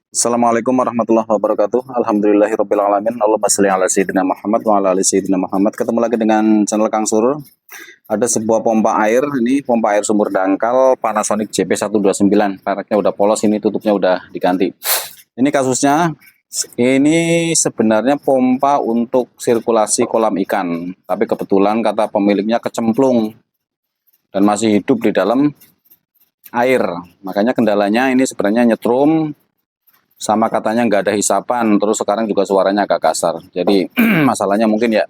Assalamualaikum warahmatullahi wabarakatuh. Alhamdulillahirabbil alamin. Allahumma shalli ala sayyidina Muhammad wa ala ali sayyidina Muhammad. Ketemu lagi dengan channel Kang Surur. Ada sebuah pompa air, ini pompa air sumur dangkal Panasonic JP129. Mereknya udah polos, ini tutupnya udah diganti. Ini kasusnya, ini sebenarnya pompa untuk sirkulasi kolam ikan, tapi kebetulan kata pemiliknya kecemplung dan masih hidup di dalam air. Makanya kendalanya ini sebenarnya nyetrum, sama katanya nggak ada hisapan, terus sekarang juga suaranya agak kasar. Jadi masalahnya mungkin ya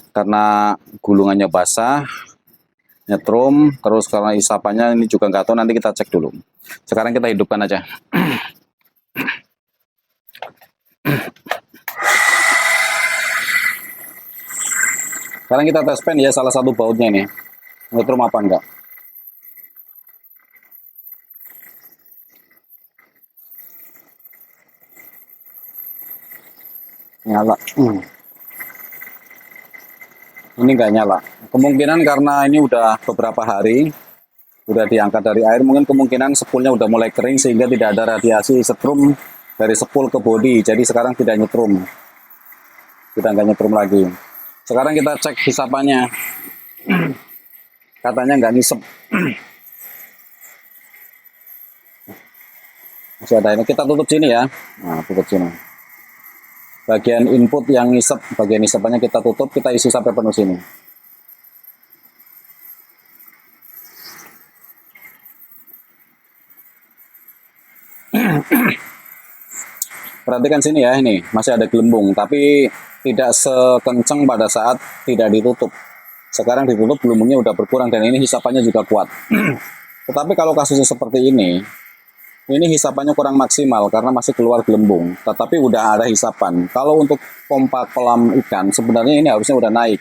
karena gulungannya basah, nyetrum, terus karena hisapannya ini juga nggak tahu, nanti kita cek dulu. Sekarang kita hidupkan aja. Sekarang kita tes pen ya, salah satu bautnya ini, nyetrum apa enggak. Nyala. Ini nggak nyala. Kemungkinan karena ini udah beberapa hari, udah diangkat dari air, mungkin kemungkinan spoolnya udah mulai kering sehingga tidak ada radiasi setrum dari spool ke bodi. Jadi sekarang tidak nyetrum. Kita nggak nyetrum lagi. Sekarang kita cek hisapannya. Katanya nggak ngisep. Masih ada ini. Kita tutup sini ya. Nah, tutup sini. Bagian input yang ngisep, bagian hisapannya kita tutup, kita isi sampai penuh sini. Perhatikan sini ya, ini masih ada gelembung, tapi tidak sekencang pada saat tidak ditutup. Sekarang ditutup, gelembungnya udah berkurang dan ini hisapannya juga kuat. Tetapi kalau kasusnya seperti ini hisapannya kurang maksimal karena masih keluar gelembung, tetapi udah ada hisapan. Kalau untuk pompa kolam ikan, sebenarnya ini harusnya udah naik.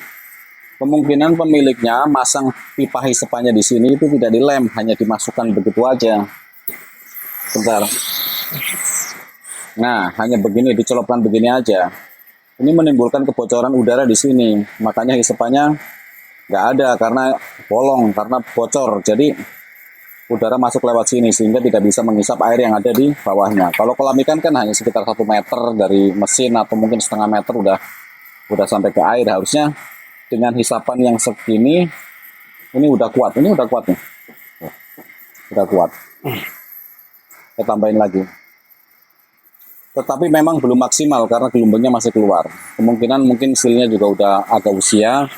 Kemungkinan pemiliknya masang pipa hisapannya di sini itu tidak dilem, hanya dimasukkan begitu aja. Bentar. Nah, hanya begini, dicelupkan begini aja. Ini menimbulkan kebocoran udara di sini. Makanya hisapannya nggak ada karena bolong, karena bocor. Jadi udara masuk lewat sini sehingga tidak bisa menghisap air yang ada di bawahnya. Kalau kolam ikan kan hanya sekitar 1 meter dari mesin atau mungkin setengah meter udah sampai ke air. Harusnya dengan hisapan yang segini ini udah kuat. Ini udah kuat nih. Udah kuat. Kita tambahin lagi. Tetapi memang belum maksimal karena gelombangnya masih keluar. Kemungkinan mungkin sealnya juga udah agak usia,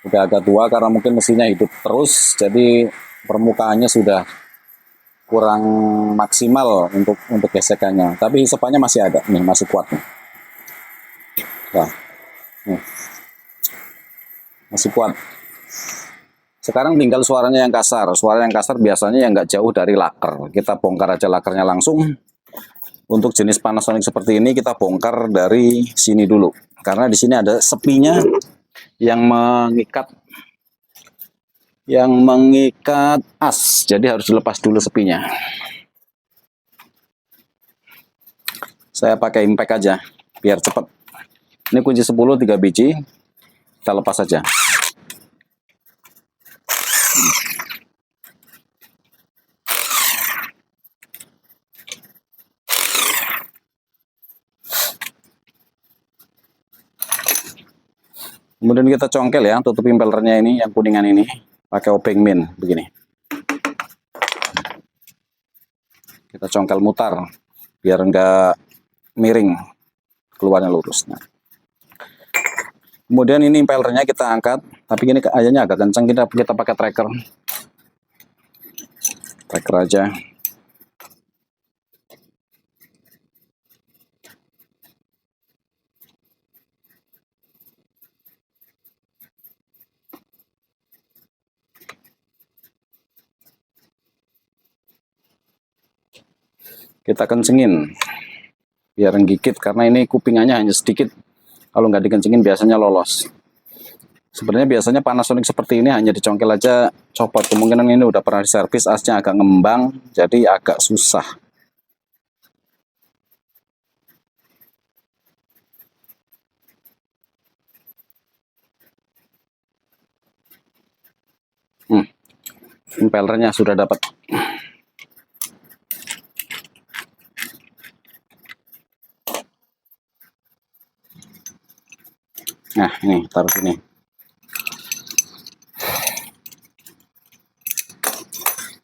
udah agak tua karena mungkin mesinnya hidup terus, jadi permukaannya sudah kurang maksimal untuk gesekannya. Tapi hisapannya masih ada, nih masih kuat nih. Nah, nih, masih kuat. Sekarang tinggal suaranya yang kasar. Suara yang kasar biasanya yang nggak jauh dari laker. Kita bongkar aja lakernya langsung. Untuk jenis Panasonic seperti ini kita bongkar dari sini dulu. Karena di sini ada sepinya yang mengikat as, jadi harus dilepas dulu sepinya. Saya pakai impact aja biar cepat. Ini kunci 10 3 biji, kita lepas saja. Kemudian kita congkel ya, tutup impellernya ini yang kuningan ini pakai obeng min begini. Kita congkel mutar biar enggak miring, keluarnya lurus. Nah. Kemudian ini impellernya kita angkat, tapi ini ayahnya agak kencang, kita pakai tracker. Tracker aja. Kita kencengin biar gigit karena ini kupingannya hanya sedikit. Kalau nggak dikencengin biasanya lolos. Sebenarnya biasanya Panasonic seperti ini hanya dicongkel aja copot. Kemungkinan ini udah pernah diservis, asnya agak ngembang, jadi agak susah. Impellernya sudah dapat. Nah, ini taruh sini.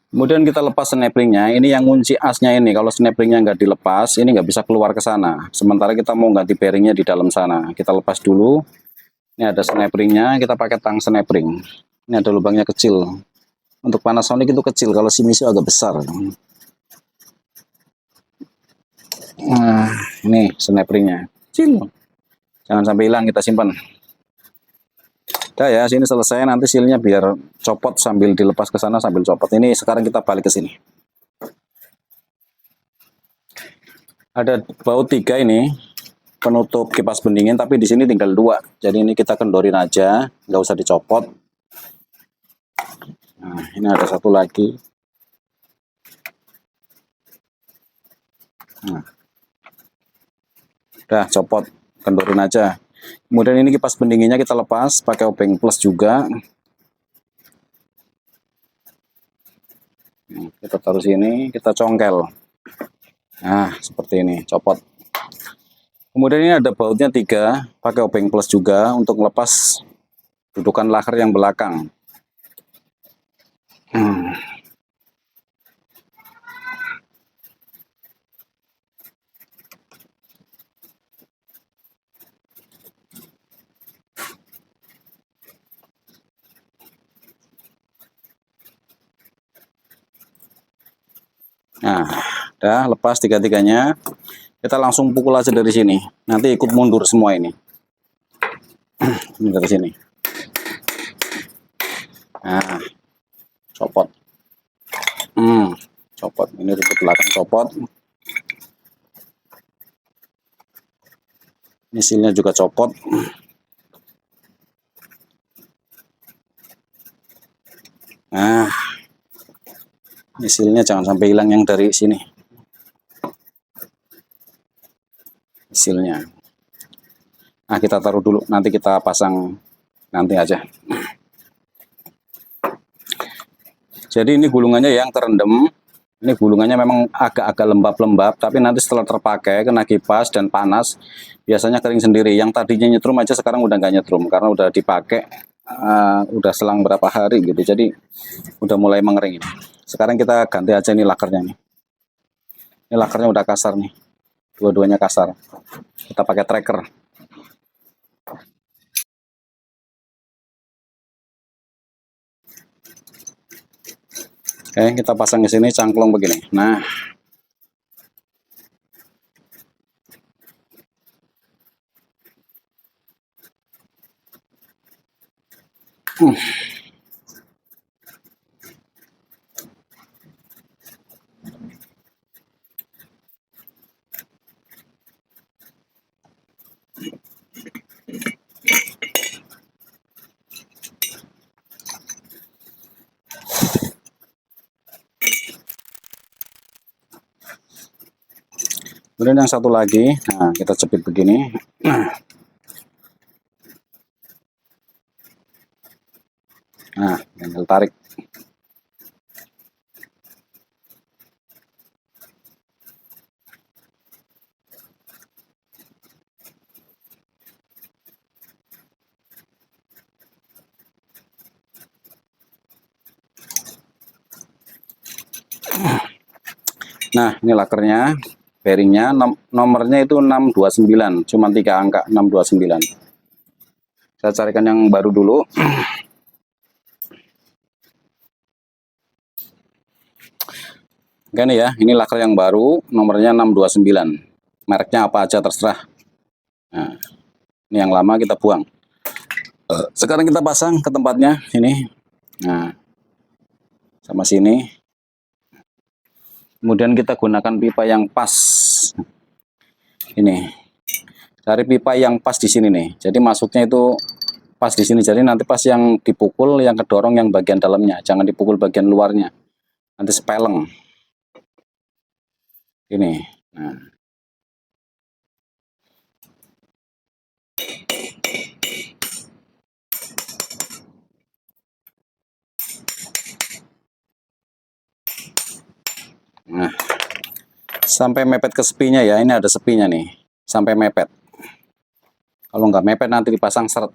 Kemudian kita lepas snaplingnya. Ini yang kunci asnya ini. Kalau snaplingnya nggak dilepas, ini nggak bisa keluar ke sana. Sementara kita mau ganti bearingnya di dalam sana. Kita lepas dulu. Ini ada snaplingnya. Kita pakai tang snapling. Ini ada lubangnya kecil. Untuk Panasonic itu kecil. Kalau Shimizu agak besar. Nah, ini snaplingnya. Kecil. Jangan sampai hilang, kita simpan. Udah ya, sini selesai. Nanti sealnya biar copot sambil dilepas ke sana sambil copot. Ini sekarang kita balik ke sini. Ada baut 3 ini penutup kipas pendingin, tapi di sini tinggal 2. Jadi ini kita kendorin aja, nggak usah dicopot. Nah, ini ada satu lagi. Nah, udah copot, kendorin aja. Kemudian ini kipas pendinginnya kita lepas pakai obeng plus juga. Nah, kita taruh sini, kita congkel. Nah, seperti ini, copot. Kemudian ini ada bautnya 3, pakai obeng plus juga untuk melepas dudukan laker yang belakang. Nah, udah lepas 3-3-nya. Kita langsung pukul aja dari sini. Nanti ikut mundur semua ini. Ini dari sini. Nah, copot. Copot. Ini di belakang copot. Misilnya juga copot. Nah, misilnya jangan sampai hilang yang dari sini. Misilnya. Nah, kita taruh dulu. Nanti kita pasang nanti aja. Jadi ini gulungannya yang terendam. Ini gulungannya memang agak-agak lembab-lembab, tapi nanti setelah terpakai, kena kipas dan panas, biasanya kering sendiri. Yang tadinya nyetrum aja sekarang udah nggak nyetrum, karena udah dipakai, udah selang berapa hari gitu, jadi udah mulai mengering ini. Sekarang kita ganti aja nih lakernya nih. Ini lakernya udah kasar nih, dua-duanya kasar. Kita pakai tracker. Oke, kita pasang ke sini cangklong begini. Nah, kemudian yang satu lagi, nah kita jepit begini. Nah, tinggal tarik. Nah, ini lakernya, bearingnya, nomornya itu 629, cuma 3 angka, 629. Saya carikan yang baru dulu. Oke nih ya, ini laker yang baru, nomornya 629. Mereknya apa aja terserah. Nah, ini yang lama kita buang. Sekarang kita pasang ke tempatnya, ini. Nah, sama sini. Kemudian kita gunakan pipa yang pas. Ini. Cari pipa yang pas di sini nih. Jadi masuknya itu pas di sini. Jadi nanti pas yang dipukul, yang kedorong yang bagian dalamnya. Jangan dipukul bagian luarnya. Nanti sepeleng. Ini. Nah. Nah. Sampai mepet ke sepinya ya. Ini ada sepinya nih. Sampai mepet. Kalau nggak mepet nanti dipasang seret.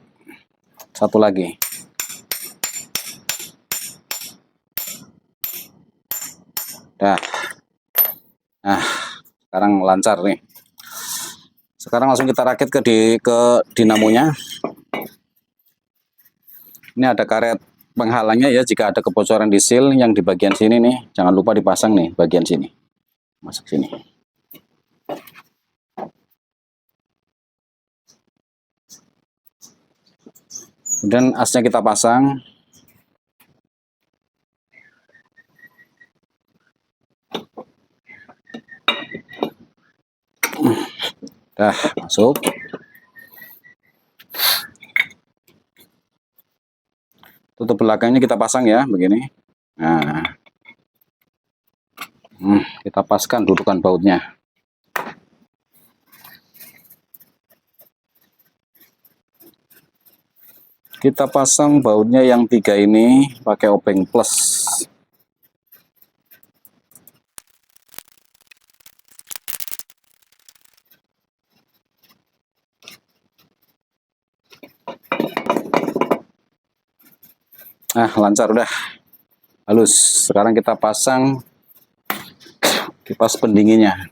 Satu lagi. Dah. Nah, sekarang lancar nih. Sekarang langsung kita rakit ke dinamonya. Ini ada karet penghalangnya ya, jika ada kebocoran di seal yang di bagian sini nih, jangan lupa dipasang nih bagian sini. Masuk sini. Kemudian asnya kita pasang. Dah, masuk. Tutup belakangnya kita pasang ya, begini. Nah, kita paskan dudukan bautnya. Kita pasang bautnya yang 3 ini pakai obeng plus. Nah, lancar udah. Halus. Sekarang kita pasang kipas pendinginnya.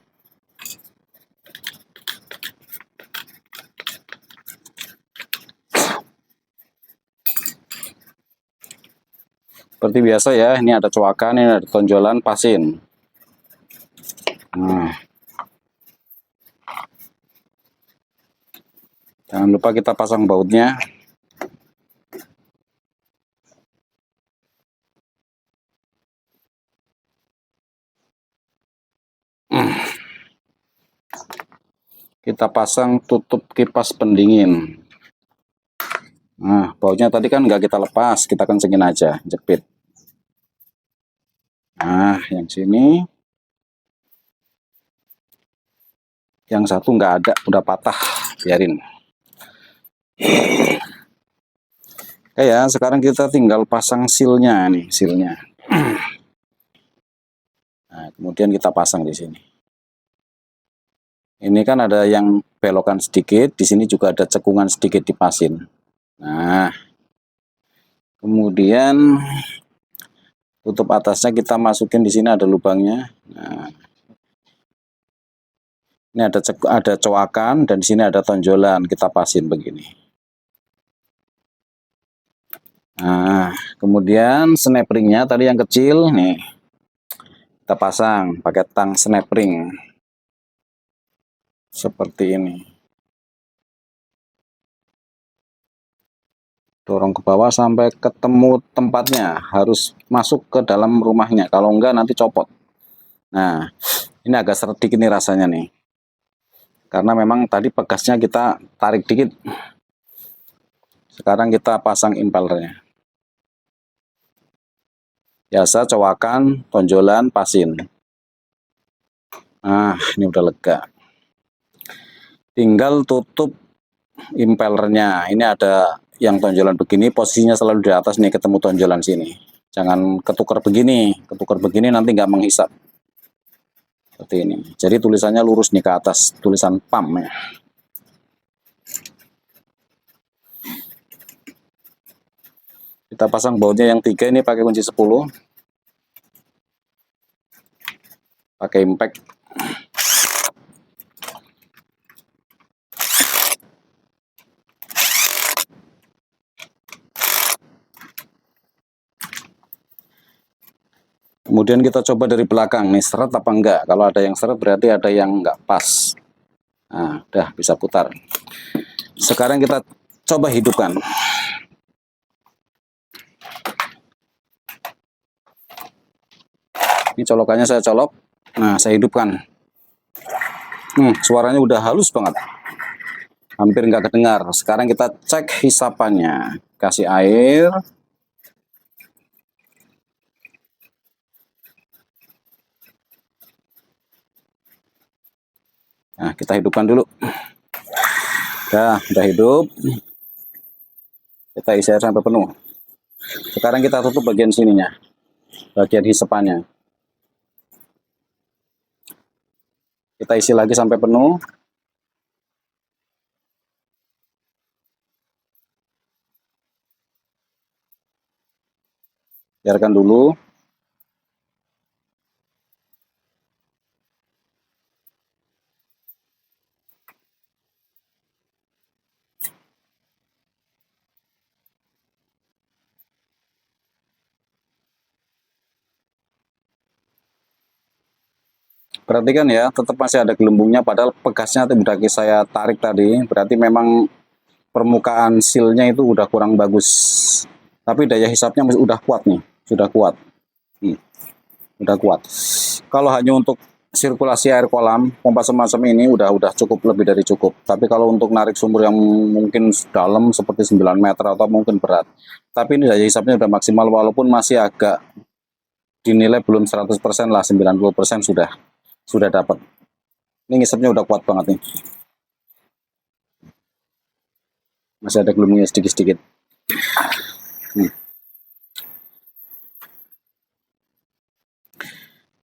Seperti biasa ya, ini ada coakan, ini ada tonjolan, pasin. Nah, jangan lupa kita pasang bautnya. Kita pasang tutup kipas pendingin. Nah, bautnya tadi kan nggak kita lepas, kita kencengin aja, jepit. Nah, yang sini, yang satu nggak ada, udah patah, biarin. Oke ya, sekarang kita tinggal pasang sealnya nih, sealnya. Nah, kemudian kita pasang di sini. Ini kan ada yang belokan sedikit, di sini juga ada cekungan sedikit di pasin. Nah, kemudian tutup atasnya kita masukin, di sini ada lubangnya. Nah, ini ada coakan dan di sini ada tonjolan, kita pasin begini. Nah, kemudian snap ringnya tadi yang kecil nih, kita pasang pakai tang snap ring seperti ini. Dorong ke bawah sampai ketemu tempatnya, harus masuk ke dalam rumahnya, kalau enggak nanti copot. Nah, ini agak seret dikit nih rasanya nih, karena memang tadi pegasnya kita tarik dikit. Sekarang kita pasang impellernya. Biasa coakan, tonjolan, pasin. Nah, ini udah lega. Tinggal tutup impellernya. Ini ada yang tonjolan begini, posisinya selalu di atas nih, ketemu tonjolan sini. Jangan ketukar begini nanti nggak menghisap. Seperti ini. Jadi tulisannya lurus nih ke atas, tulisan PAM ya. Kita pasang bautnya yang 3 ini pakai kunci 10. Pakai impact. Kemudian kita coba dari belakang nih, seret apa enggak. Kalau ada yang seret berarti ada yang enggak pas. Nah, udah bisa putar. Sekarang kita coba hidupkan. Ini colokannya saya colok. Nah, saya hidupkan. Suaranya udah halus banget. Hampir nggak kedengar. Sekarang kita cek hisapannya. Kasih air. Nah, kita hidupkan dulu. Udah hidup. Kita isi air sampai penuh. Sekarang kita tutup bagian sininya. Bagian hisapannya. Kita isi lagi sampai penuh. Biarkan dulu. Perhatikan ya, tetap masih ada gelembungnya, padahal pegasnya udah saya tarik tadi. Berarti memang permukaan silnya itu udah kurang bagus. Tapi daya hisapnya udah kuat nih, sudah kuat. Udah kuat. Kalau hanya untuk sirkulasi air kolam, pompa semacam ini udah cukup, lebih dari cukup. Tapi kalau untuk narik sumur yang mungkin dalam seperti 9 meter atau mungkin berat. Tapi ini daya hisapnya udah maksimal, walaupun masih agak dinilai belum 100% lah, 90% sudah dapat. Ini ngisapnya udah kuat banget nih. Masih ada gelembungnya sedikit-sedikit.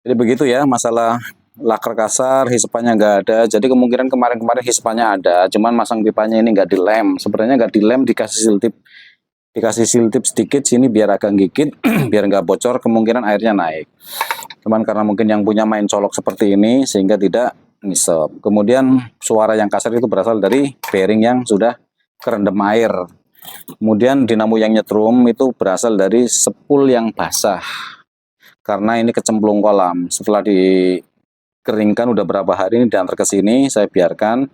Jadi begitu ya, masalah laker kasar, hisapannya nggak ada. Jadi kemungkinan kemarin-kemarin hisapannya ada, cuman masang pipanya ini nggak dilem. Sebenarnya nggak dilem, dikasih siltip sedikit sini biar agak gigit, biar nggak bocor, kemungkinan airnya naik. Cuman karena mungkin yang punya main colok seperti ini, sehingga tidak ngisep. Kemudian suara yang kasar itu berasal dari bearing yang sudah kerendam air. Kemudian dinamo yang nyetrum itu berasal dari sepul yang basah. Karena ini kecemplung kolam. Setelah dikeringkan udah berapa hari ini diantar ke sini, saya biarkan.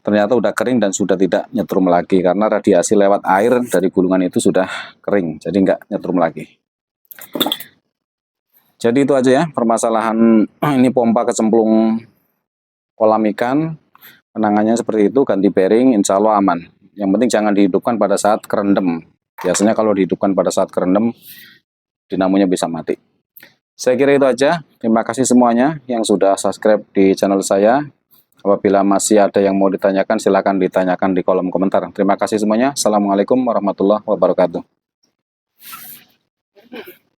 Ternyata udah kering dan sudah tidak nyetrum lagi karena radiasi lewat air dari gulungan itu sudah kering, jadi nggak nyetrum lagi. Jadi itu aja ya permasalahan ini pompa kecemplung kolam ikan. Penanganannya seperti itu, ganti bearing, insya Allah aman. Yang penting jangan dihidupkan pada saat kerendam. Biasanya kalau dihidupkan pada saat kerendam, dinamonya bisa mati. Saya kira itu aja. Terima kasih semuanya yang sudah subscribe di channel saya. Apabila masih ada yang mau ditanyakan, silakan ditanyakan di kolom komentar. Terima kasih semuanya. Assalamualaikum warahmatullahi wabarakatuh.